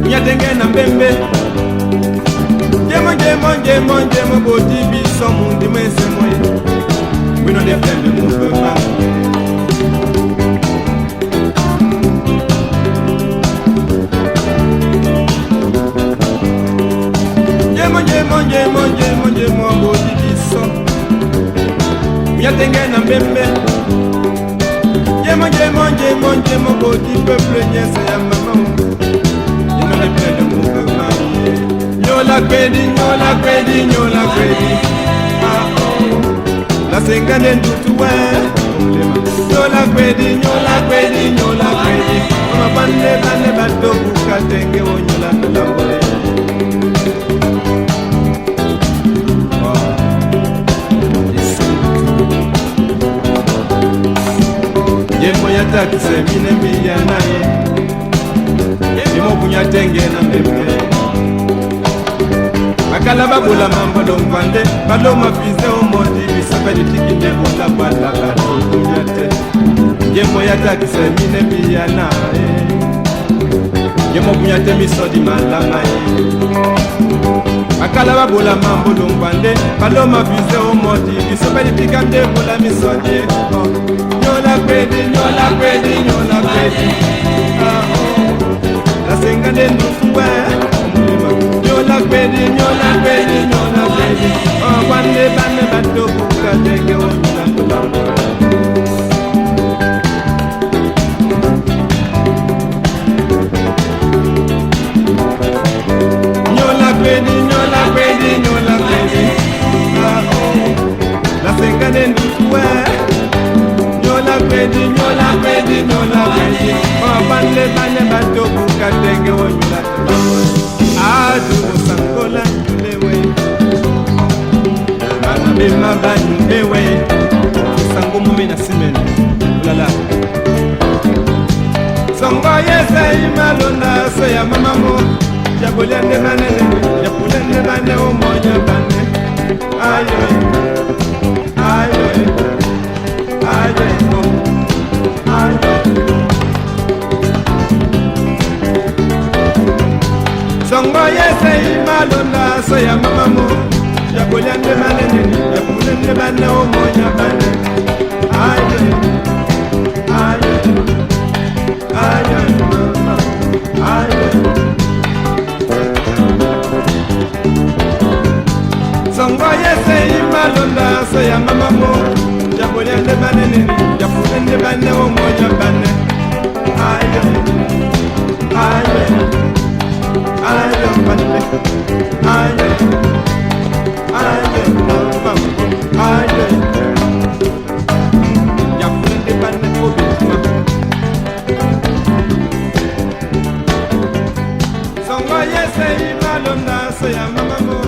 Nyatengena mbembe Jemo boti biso mundi mwese moye We no defend the movement Jemo boti biso Nyatengena mbembe Jemo boti peuple nyese ya mama Nyola kwedi ah oh La sengane ntutuwe Nyola kwedi Mama bande batoku katenge o nyola nalambole Jemo yataki semine miya naye Jemo kunyatenge na mbebe Akala babula mambo lomvande Baloma fize omodi Bisapeli tikinde bula bala Kato kunyate Jemo yataki semine miya nae Jemo kunyate misodi malama Akala babula mambo lomvande Baloma fize omodi Bisapeli tikinde bula misodi Nyola kwedi La sengane ndutuwe Nyola kwedi Wande bane batoku katenge wanyula kulamba Nyola kwedi La sengane ndutuwe Nyola kwedi Wande bane batoku katenge wanyula kulamba Adu musangola njulewe Bima banyu ewe Sango mume na simene Ulala Songo yese imalonda So ya mamamo Jabulende manene Jabulende mane umoja bane Ayo Songo yese imalonda So ya mamamo Jabulende manene Jabulende bane umoja bane Ayo mama Songo yese imalonda So ya mamamo Jabulende manene Jabulende bane umoja bane Ayo bane Songo yese imalonda So ya mamamo